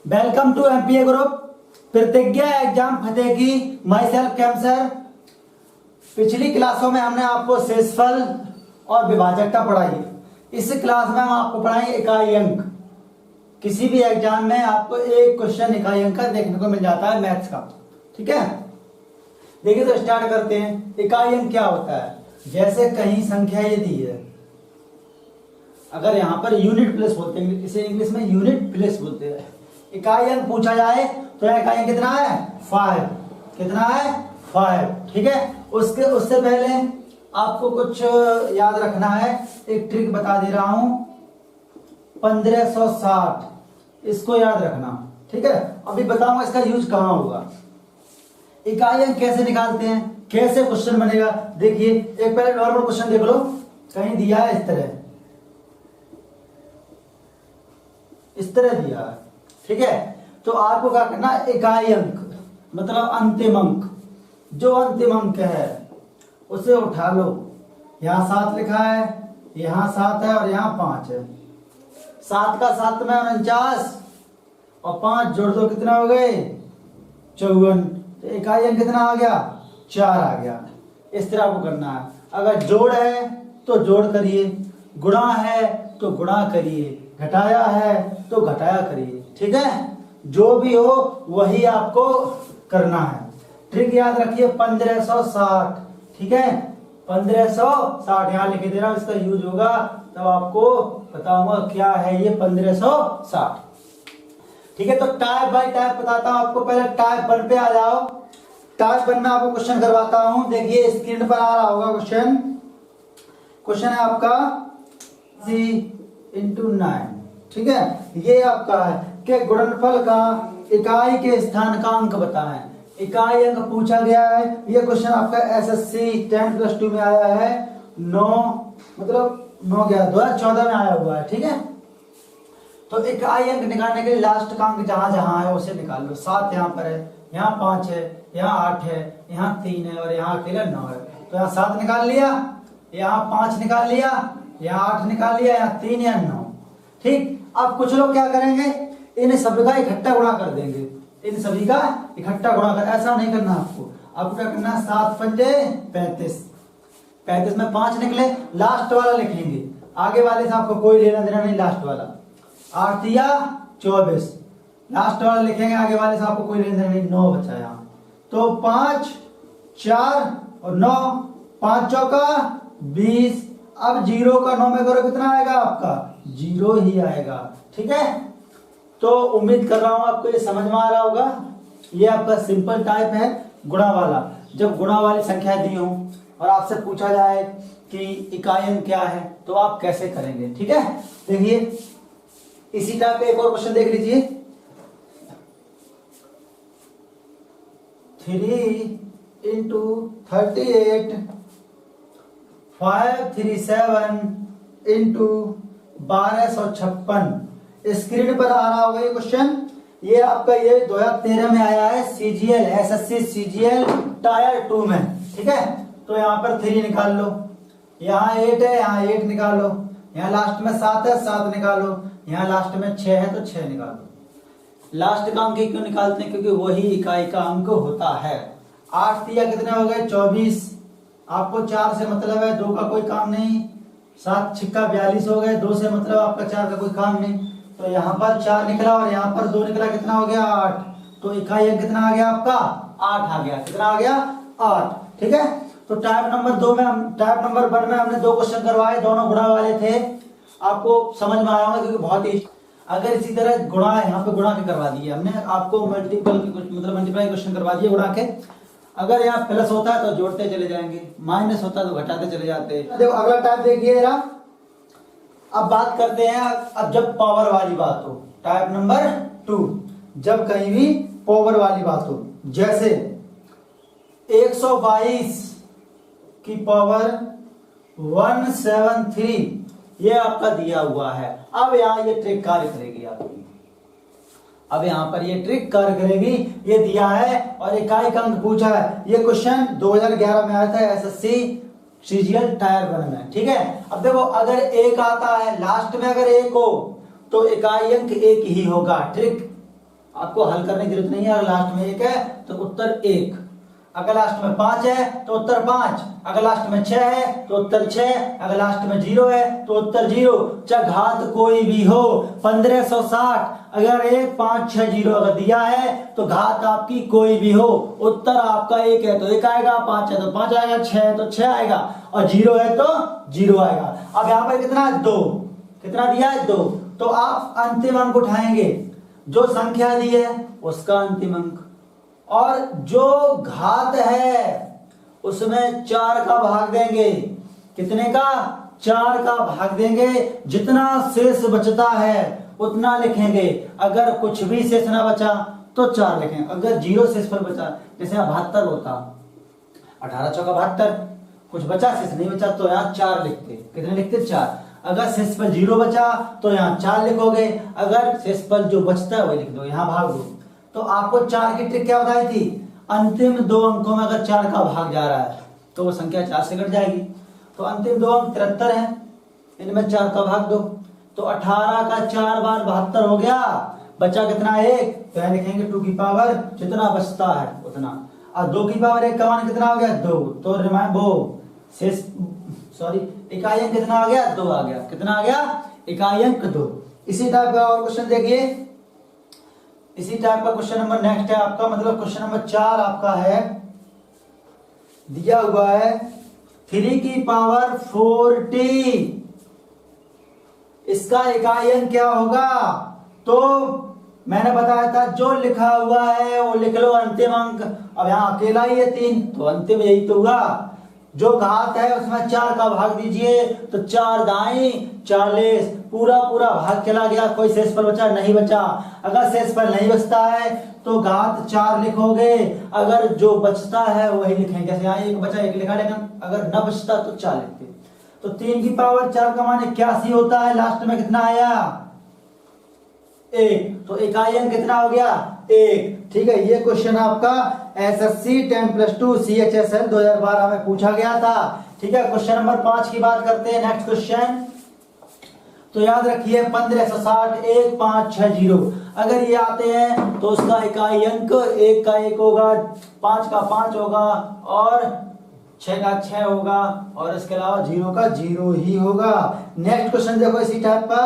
Welcome to MPa group प्रतिज्ञा exam फतेह की my self cancer. पिछली क्लासों में हमने आपको शेषफल और विभाजकता पढ़ाई। इस क्लास में हम आपको पढ़ाएंगे इकाई अंक। किसी भी एग्जाम में आपको एक क्वेश्चन इकाई अंक का देखने को मिल जाता है मैथ्स का। ठीक है, देखिए तो स्टार्ट करते हैं। इकाई अंक क्या होता है? जैसे कहीं संख्या ये दी है, अगर यहाँ पर यूनिट प्लेस बोलते हैं, इसे इंग्लिश में यूनिट प्लेस बोलते हैं। इकाई अंक पूछा जाए तो इकाई अंक कितना है? 5। कितना है? 5। ठीक है, उससे पहले आपको कुछ याद रखना है। एक ट्रिक बता दे रहा हूं, 1560 इसको याद रखना। ठीक है, अभी बताऊंगा इसका यूज कहां होगा। इकाई अंक कैसे निकालते हैं, कैसे क्वेश्चन बनेगा, देखिए। एक पहले नॉर्मल क्वेश्चन देख लो, कहीं दिया है इस तरह दिया है। ठीक है, तो आपको क्या करना, इकाई अंक मतलब अंतिम अंक, जो अंतिम अंक है उसे उठा लो। यहाँ 7 लिखा है, यहाँ 7 है और यहाँ 5 है। 7 का 7 में 49 और 5 जोड़ दो, कितना हो गए? 54। तो इकाई अंक कितना आ गया? 4 आ गया। इस तरह आपको करना है। अगर जोड़ है तो जोड़ करिए, गुणा है तो गुणा करिए, घटाया है तो घटाया करिए। ठीक है, जो भी हो वही आपको करना है। ट्रिक याद रखिए 1560। ठीक है, 1560 यहाँ लिख दे रहा हूं, इसका यूज होगा तब आपको बताऊंगा क्या है ये 1560। ठीक है, तो टाइप बाय टाइप बताता हूं आपको। पहले टाइप 1 पे आ जाओ। टाइप 1 में आपको क्वेश्चन करवाता हूं। देखिए स्क्रीन पर आ रहा होगा क्वेश्चन। क्वेश्चन है आपका 3×9। ठीक है, ये आपका है कि गुणनफल का इकाई के स्थान का अंक बताएं। इकाई अंक पूछा गया है। ये क्वेश्चन आपका एसएससी 10+2 में आया है। 9 मतलब 9 गया 2014 में आया हुआ है। ठीक है, तो इकाई अंक निकालने के लिए लास्ट का अंक जहां जहां है उसे निकाल लो। 7 यहाँ पर है, यहाँ 5 है, यहाँ 8 है, यहाँ 3 है और यहाँ अकेला 9 है। तो यहाँ 7 निकाल लिया, यहाँ 5 निकाल लिया, यहाँ 8 निकाल लिया, यहाँ 3 या 9। ठीक, अब कुछ लोग क्या करेंगे, इन सभी का इकट्ठा गुणा कर देंगे। इन सभी का इकट्ठा गुणा कर, ऐसा नहीं करना आपको। आपको क्या करना है, 7 पंजे 35। 35 में 5 निकले, लास्ट वाला लिखेंगे। आगे वाले से आपको कोई लेना देना नहीं, लास्ट वाला। 8 या 24, लास्ट वाला लिखेंगे, आगे वाले से आपको कोई लेना देना नहीं। 9 बचा यहाँ, तो 5 4 और 9, 5 चौका 20। अब 0 का 9 में करो, कितना आएगा आपका? 0 ही आएगा। ठीक है, तो उम्मीद कर रहा हूं आपको ये समझ में आ रहा होगा। ये आपका सिंपल टाइप है गुणा वाला। जब गुणा वाली संख्या दी हो और आपसे पूछा जाए कि इकाई अंक क्या है तो आप कैसे करेंगे। ठीक है, देखिए इसी टाइप का एक और क्वेश्चन देख लीजिए। 3×38 537 × 1256। स्क्रीन पर आ रहा होगा ये क्वेश्चन। ये आपका ये 2013 में आया है, सीजीएल एसएससी सीजीएल टायर 2 में। ठीक है, तो यहाँ पर 3 निकाल लो, यहाँ 8 है, यहाँ 8 निकालो, यहाँ लास्ट में 7 है, 7 निकालो, यहाँ लास्ट में 6 है तो 6 निकालो। लास्ट का अंक क्यों निकालते हैं? क्योंकि वही इकाई का अंक होता है। 8 या कितने हो गए? 24। आपको 4 से मतलब है, 2 का कोई काम नहीं। 7 छिक्का 42 हो गए, 2 से मतलब आपका 4 का कोई काम नहीं। तो यहाँ पर 4 निकला और यहाँ पर 2 निकला, कितना हो गया? 8। तो इकाई अंक कितना आ गया आपका? 8 आ गया। कितना आ गया? 8। ठीक है, तो टाइप नंबर 1 में हमने 2 क्वेश्चन करवाए, दोनों गुणा वाले थे। आपको समझ में आया होगा क्योंकि बहुत ही। अगर इसी तरह गुणा यहाँ पे गुणा के करवा दिए हमने आपको, मल्टीपल मतलब मल्टीप्लाई क्वेश्चन करवा दिए गुणा के। अगर यहाँ प्लस होता है तो जोड़ते चले जाएंगे, माइनस होता है तो घटाते चले जाते हैं। देखो अगला टाइप देखिए जरा। अब बात करते हैं, अब जब पावर वाली बात हो, टाइप नंबर 2, जब कहीं भी पावर वाली बात हो, जैसे 122 की पावर 173 ये आपका दिया हुआ है। अब यहाँ ये ट्रिक कार्य करेगी आपकी। अब यहाँ पर ये ट्रिक कार्य करेगी। ये दिया है और इकाई का अंक पूछा है। ये क्वेश्चन 2011 में आया था एसएससी सीजीएल टायर 1 में। ठीक है, अब देखो अगर 1 आता है लास्ट में, अगर 1 हो तो इकाई अंक 1 ही होगा। ट्रिक आपको हल करने की जरूरत नहीं है। अगर लास्ट में 1 है तो उत्तर 1, अगर लास्ट में 5 है तो उत्तर 5, अगर लास्ट में 6 है तो उत्तर 6, अगर लास्ट में 0 है तो उत्तर 0। चाहे घात कोई भी हो, 1560 अगर 1 5 6 0 अगर दिया है तो घात आपकी कोई भी हो, उत्तर आपका 1 है तो 1 आएगा, 5 है तो 5 आएगा, 6 है तो 6 आएगा और 0 है तो 0 आएगा। अब यहाँ पर कितना है 2, कितना दिया है 2, तो आप अंतिम अंक उठाएंगे, जो संख्या दी है उसका अंतिम अंक, और जो घात है उसमें 4 का भाग देंगे। कितने का? 4 का भाग देंगे। जितना शेष बचता है उतना लिखेंगे, अगर कुछ भी शेष ना बचा तो 4 लिखेंगे। अगर 0 शेष पर बचा, जैसे 72 होता, 18 चौका 72, कुछ बचा शेष नहीं बचा तो यहाँ 4 लिखते। कितने लिखते? 4। अगर शेष पर 0 बचा तो यहाँ 4 लिखोगे, अगर शेष पर जो बचता है वही लिख दो, यहाँ भाग दो। तो आपको 4 की ट्रिक क्या बताई थी? अंतिम 2 अंकों में अगर 4 का भाग जा रहा है तो वो संख्या 4 से कट जाएगी। तो अंतिम 2 अंक 73 है, इनमें 4 का भाग दो, तो 18 का 4 बार 72 हो गया, बचा कितना? 1, तो यहाँ लिखेंगे 2 की पावर जितना बचता है उतना, और 2 की पावर 1 का मान कितना हो गया? 2, तो वो शेष इकाई अंक कितना आ गया? 2 आ गया। कितना आ गया? इकाई अंक 2। इसी टाइप का और क्वेश्चन देखिए, इसी टाइप का क्वेश्चन नंबर नेक्स्ट है आपका, मतलब क्वेश्चन नंबर 4 आपका है, दिया हुआ है 3 की पावर 40, इसका इकाई अंक क्या होगा? तो मैंने बताया था जो लिखा हुआ है वो लिख लो अंतिम अंक। अब यहाँ अकेला ही है 3, तो अंतिम यही तो हुआ। जो घात है उसमें 4 का भाग दीजिए, तो 4 दाई 40, पूरा पूरा भाग चला गया, कोई शेष पर बचा नहीं बचा। अगर शेष पर नहीं बचता है तो घात 4 लिखोगे, अगर जो बचता है वही लिखेंगे। जैसे यहाँ 1 बचा 1 लिखा, लेकिन अगर न बचता तो 4 लिखते। तो 3 की पावर 4 का मान 81 होता है, लास्ट में कितना आया? 1, तो इकाई अंक कितना हो गया? 1। ठीक है, ये क्वेश्चन आपका SSC 10+2 CHSL 2012 में पूछा गया था। ठीक है, क्वेश्चन नंबर 5 की बात करते हैं। नेक्स्ट क्वेश्चन, तो याद रखिए 1560 1 5 6 0, अगर ये आते हैं तो उसका इकाई अंक 1 का 1 होगा, 5 का 5 होगा और 6 का 6 होगा, और इसके अलावा 0 का 0 ही होगा। नेक्स्ट क्वेश्चन देखो इसी टाइप का,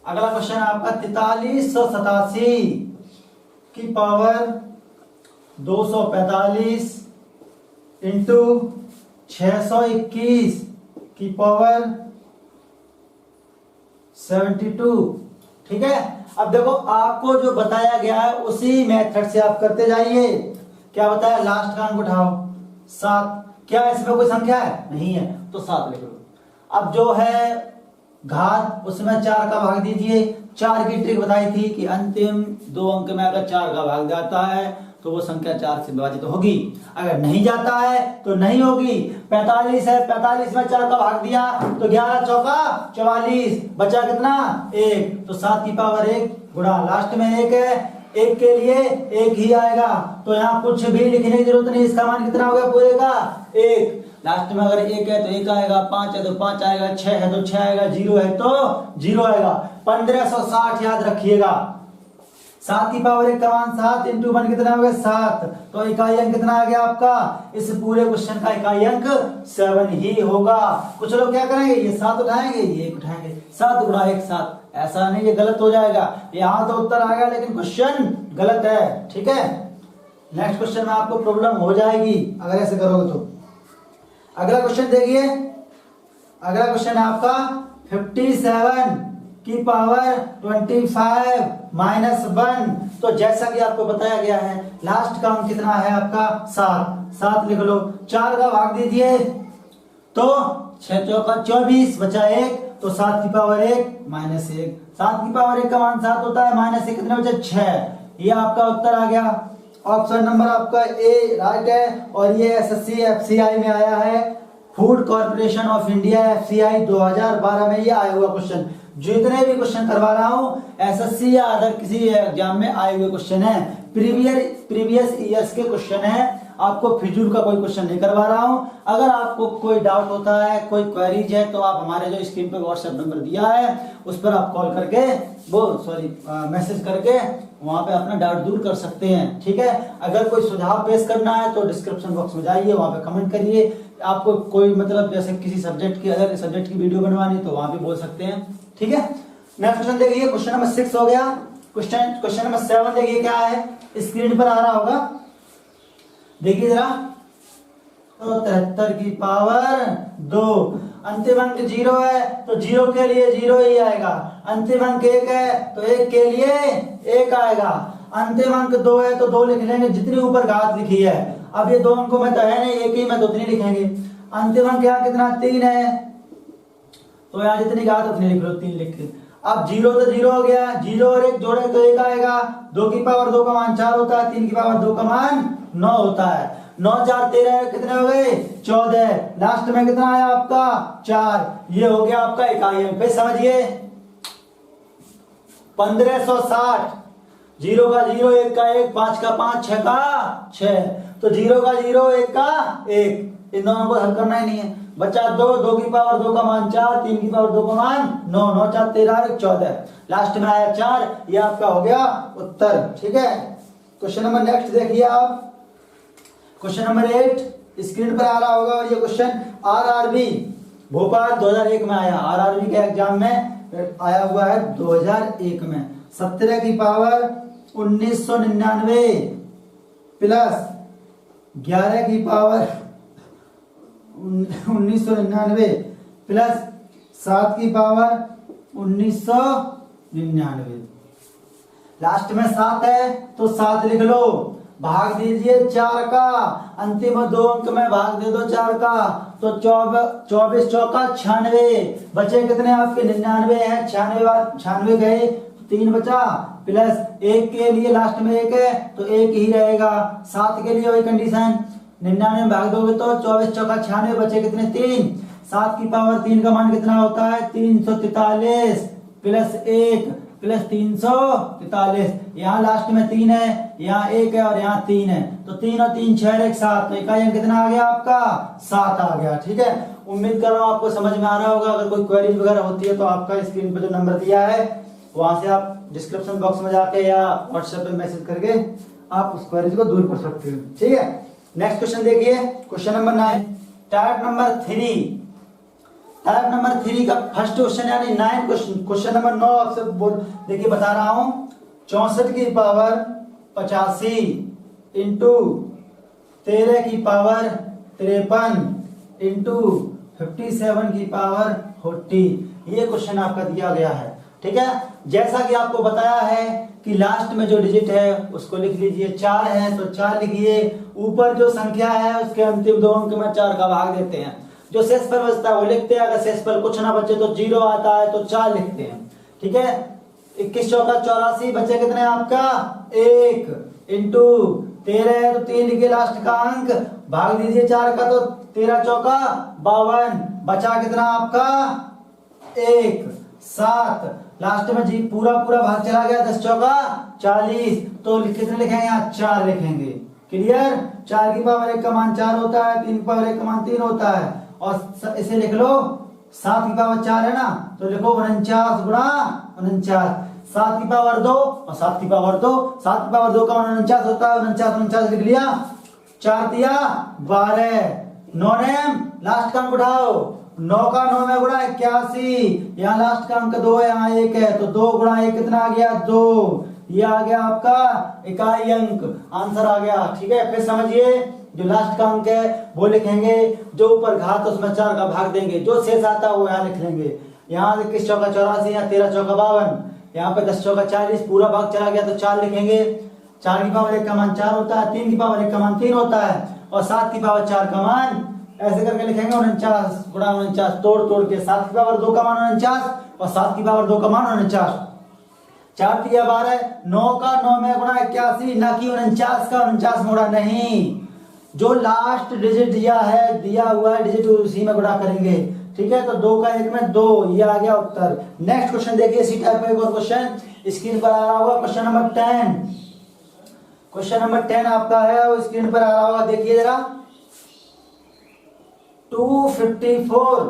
अगला क्वेश्चन आपका 4387 की पावर 245 इंटू 621 की पावर 72। ठीक है, अब देखो आपको जो बताया गया है उसी मेथड से आप करते जाइए। क्या बताया? लास्ट का अंक उठाओ 7, क्या इसमें कोई संख्या है? नहीं है, तो 7 लिख लो। अब जो है घात उसमें 4 का भाग दीजिए। 4 की ट्रिक बताई थी कि अंतिम 2 अंक में अगर 4 का भाग जाता है तो वो संख्या 4 से विभाजित होगी, अगर नहीं जाता है तो नहीं होगी। 45 है, 45 में 4 का भाग दिया तो 11 चौका 44, बचा कितना? 1, तो 7 की पावर 1 गुणा लास्ट में 1 है, 1 के लिए 1 ही आएगा, तो यहाँ कुछ भी लिखने की जरूरत नहीं। इसका मान कितना हो गया पूरे का? 1। लास्ट में अगर 1 है तो 1 आएगा, 5 है तो 5 आएगा, 6 है तो 6 आएगा, 0 है तो 0 आएगा। 1560 याद रखिएगा। 7 की पावर 1 का मान 7 इंटू 1 कितना हो गया? 7, तो इकाई अंक कितना आ गया आपका? इस पूरे क्वेश्चन का इकाई अंक 7 ही होगा। कुछ लोग क्या करेंगे, ये 7 उठाएंगे, ये 1 उठाएंगे, 7 गुणा 1 7। ऐसा नहीं, ये गलत हो जाएगा। यहाँ तो उत्तर आ गया लेकिन क्वेश्चन गलत है। ठीक है, नेक्स्ट क्वेश्चन में आपको प्रॉब्लम हो जाएगी अगर ऐसे करोगे तो। अगला क्वेश्चन देखिए, अगला क्वेश्चन है आपका 57 की पावर 25 माइनस 1। तो जैसा कि आपको बताया गया है लास्ट का अंक कितना है आपका? 7 लिख लो। 4 का भाग दीजिए तो 6 चौका 24, बचा 1, तो 7 की पावर 1 माइनस 1। 7 की पावर 1 का मान 7 होता है, माइनस 1 कितने बचे? 6। ये आपका उत्तर आ गया। ऑप्शन नंबर आपका ए राइट है, और ये SSC FCI में आया है, food corporation of India FCI 2012 में ये आया हुआ क्वेश्चन। जितने भी क्वेश्चन करवा रहा हूँ SSC या अदर किसी एग्जाम में आए हुए क्वेश्चन है, प्रीवियस ईयर्स के क्वेश्चन है, आपको फिजूल का कोई क्वेश्चन नहीं करवा रहा हूं। अगर आपको कोई डाउट होता है, कोई क्वेरीज है, तो आप हमारे जो स्क्रीन पे व्हाट्सएप नंबर दिया है उस पर आप कॉल करके मैसेज करके वहां पे अपना डाउट दूर कर सकते हैं। ठीक है, अगर कोई सुझाव पेश करना है तो डिस्क्रिप्शन बॉक्स में जाइए, वहां पे कमेंट करिए। आपको कोई मतलब जैसे किसी सब्जेक्ट की, अगर सब्जेक्ट की वीडियो बनवानी तो वहां पे बोल सकते हैं। ठीक है, नेक्स्ट क्वेश्चन देखिए, क्वेश्चन नंबर 6 हो गया। क्वेश्चन नंबर 7 देखिए क्या है, स्क्रीन पर आ रहा होगा, देखिए जरा। तो 73 की पावर 2, अंतिम अंक 0 है तो 0 के लिए 0 ही आएगा। अंतिम अंक 1 है तो 1 के लिए 1 आएगा। अंतिम अंक 2 है तो 2 लिख लेंगे, जितनी ऊपर घात लिखी है। अब ये 2 अंकों में तो है नहीं, एक ही में तो उतनी लिखेंगे। अंतिम अंक यहाँ कितना 3 है तो यहाँ जितनी घात उतनी लिख लो, 3 लिख के। अब 0 तो 0 हो गया, 0 और 1 जोड़े तो 1 आएगा। 2 की पावर 2 का मान 4 होता है, 3 की पावर 2 का मान 9 होता है। 9 4 13 कितने हो गए 14। लास्ट में कितना आया आपका 4। ये हो गया आपका इकाई अंक। फिर समझिए 1560, 0 का 0, 1 का 1, 5 का 5, 6 का 6, तो 0 का 0, 1 का 1, इन दोनों को हल करना ही नहीं है। बचा 2, 2 की पावर 2 का मान 4, 3 की पावर 2 का मान 9, 9 4 13 14, लास्ट में आया 4। ये आपका हो गया उत्तर। ठीक है, क्वेश्चन नंबर नेक्स्ट देखिए आप, क्वेश्चन नंबर 8 स्क्रीन पर आ रहा होगा। और ये क्वेश्चन आरआरबी भोपाल 2001 में आया, आरआरबी के एग्जाम में आया हुआ है 2001 में। 17 की पावर 1999 प्लस 11 की पावर 1999 प्लस 7 की पावर 1999। लास्ट में 7 है तो 7 लिख लो, भाग दीजिए 4 का, अंतिम 2 अंक में भाग दे दो 4 का, तो 24 चौका 96। बचे कितने आपके 99 है, 96 गए, 3 बचा, प्लस 1 के लिए लास्ट में 1 है तो 1 ही रहेगा। 7 के लिए वही कंडीशन, 99 में भाग दोगे तो 24 चौका 96, बचे कितने 3। 7 की पावर 3 का मान कितना होता है 343 प्लस 1 प्लस 343। यहाँ लास्ट में 3 है, यहाँ 1 है और यहाँ 3 है, तो 3 और 3 6 1 7, तो इकाई अंक कितना आ गया आपका 7 आ गया। ठीक है, उम्मीद कर रहा हूँ आपको समझ में आ रहा होगा। अगर कोई क्वेरी वगैरह होती है तो आपका स्क्रीन पे जो नंबर दिया है वहां से आप डिस्क्रिप्शन बॉक्स में जाके या व्हाट्सएप पे मैसेज करके आप उस क्वेरी को दूर कर सकते हो। ठीक है, नेक्स्ट क्वेश्चन देखिए, question number 9 type number 3। Type number 3 का फर्स्ट क्वेश्चन यानी 9 क्वेश्चन नंबर 9 आपसे देखिए बता रहा हूं। 64 की पावर 85 इंटू 13 की पावर 53 इंटू 57 की पावर 40, ये क्वेश्चन आपका दिया गया है। ठीक है, जैसा कि आपको बताया है कि लास्ट में जो डिजिट है उसको लिख लीजिए। 4 है तो 4 लिखिए, ऊपर जो संख्या है उसके अंतिम 2 अंक में 4 का भाग देते हैं, जो शेषफल बचता है वो लिखते हैं। अगर शेषफल कुछ ना बचे तो 0 आता है तो 4 लिखते हैं। ठीक है, 21 चौका 84, बचे कितने आपका 1 इंटू 13 है तो 3 लिखिए लास्ट का अंक, भाग दीजिए 4 का तो 13 चौका 52, बचा कितना आपका 1 7, लास्ट में जी पूरा भाग चला गया, 10 चौका 40, तो कितने लिखेंगे यहाँ 4 लिखेंगे। क्लियर, 4 की पावर 1 का मान 4 होता है, 3 की पावर 1 का मान 3 होता है, और इसे लिख लो 7 की पावर 4 है ना, तो लिखो 49 गुणा 49। 7 की पावर 2 और 7 की पावर 2, 7 की पावर 2 का मान 49 होता है, 49 लिख लिया, 4 दिया 12, 9 ने लास्ट का अंक उठाओ, 9 का 9 में गुणा 81, यहाँ लास्ट का अंक 2 है, यहाँ 1 है, तो 2 गुणा 1 कितना आ गया 2, ये आ गया आपका इकाई अंक, आंसर आ गया। ठीक है, फिर समझिए जो लास्ट का अंक है वो लिखेंगे, जो ऊपर घात उसमें 4 का भाग देंगे, जो शेष आता है वो यहाँ लिख लेंगे। यहाँ 21 चौका 84, यहाँ 13 चौका 52, यहाँ पे 10 चौका 40, पूरा भाग चला गया तो 4 लिखेंगे। 4 की पावर 1 का मान 4 होता है, 3 की पावर 1 का मान 3 होता है, और 7 की पावर 4 का मान ऐसे करके लिखेंगे 49 गुणा 49, तोड़ के 7 की पावर 2 का मान 49 और 7 की पावर 2 का मान 49, 4 दिया 12, 9 का 9 में गुणा 81, ना कि 49 का 49 में गुणा नहीं, जो लास्ट डिजिट दिया हुआ है डिजिट उसी में गुणा करेंगे। ठीक है, तो 2 का 1 में 2, ये आ गया उत्तर। नेक्स्ट क्वेश्चन देखिए, इसी टाइप का एक और क्वेश्चन स्क्रीन पर आ रहा होगा, क्वेश्चन नंबर 10। क्वेश्चन नंबर 10 आपका है, वो स्क्रीन पर आ रहा होगा, देखिए जरा। 254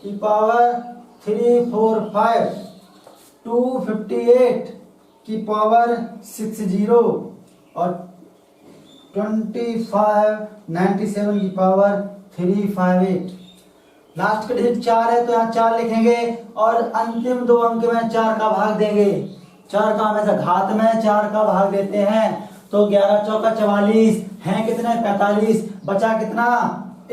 की पावर 345, 258 की पावर 60 और 2597 की पावर 358। लास्ट का डिजिट 4 है तो यहाँ 4 लिखेंगे और अंतिम दो अंक में 4 का भाग देंगे। 4 का हमेशा घात में 4 का भाग देते हैं, तो 11 चौका 44 है कितने 45, बचा कितना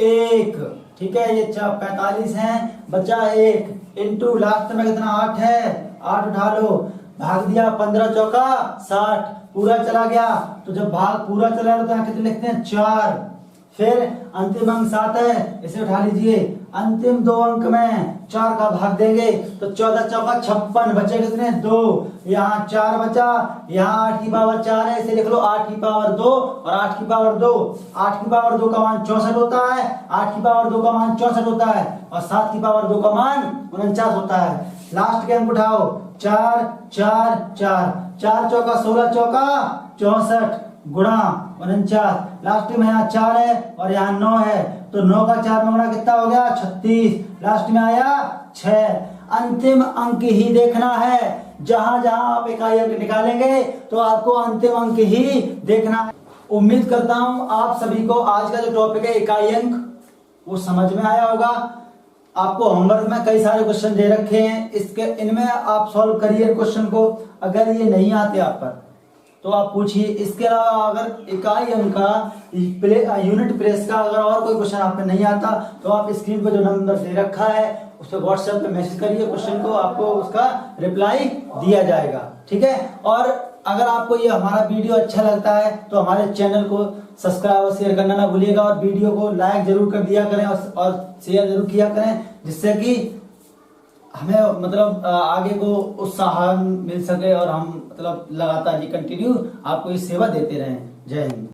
1। ठीक है, ये 45 है, बचा 1 इंटू लास्ट में कितना 8 है, 8 उठा लो, भाग दिया 15 चौका 60, पूरा चला गया। तो जब भाग पूरा चला तो यहाँ कितने लिखते हैं 4। फिर अंतिम अंक 7 है, इसे उठा लीजिए, अंतिम दो अंक में 4 का भाग देंगे तो 14 चौका 56, बचे कितने 2, यहाँ 4 बचा, यहाँ 8 की पावर 4 है, इसे लिख लो 8 की पावर 2 और 8 की पावर 2। 8 की पावर 2 का मान 64 होता है, 8 की पावर 2 का मान 64 होता है और 7 की पावर 2 का मान 49 होता है। लास्ट के अंक उठाओ, 4 4 4, 4 चौका 16 चौका 64 गुणा 49, लास्ट में यहाँ 4 है और यहाँ 9 है, तो 9 का 4 में गुणा कितना हो गया 36, लास्ट में आया 6। अंतिम अंक ही देखना है, जहां जहां आप इकाई अंक निकालेंगे तो आपको अंतिम अंक ही देखना है। उम्मीद करता हूं आप सभी को आज का जो टॉपिक है इकाई अंक वो समझ में आया होगा। आपको होमवर्क में कई सारे क्वेश्चन दे रखे हैं, इसके इनमें आप सॉल्व करिए क्वेश्चन को। अगर ये नहीं आते आप पर तो आप पूछिए। इसके अलावा अगर इकाई अंक का यूनिट प्लेस का अगर और कोई क्वेश्चन आप पे नहीं आता तो आप स्क्रीन पर जो नंबर दे रखा है उस पर व्हाट्सएप पे मैसेज करिए क्वेश्चन को, आपको उसका रिप्लाई दिया जाएगा। ठीक है, और अगर आपको ये हमारा वीडियो अच्छा लगता है तो हमारे चैनल को सब्सक्राइब और शेयर करना ना भूलिएगा और वीडियो को लाइक जरूर कर दिया करें और शेयर जरूर किया करें, जिससे कि हमें मतलब आगे को उत्साह मिल सके और हम मतलब लगातार ये कंटिन्यू आपको ये सेवा देते रहें। जय हिंद।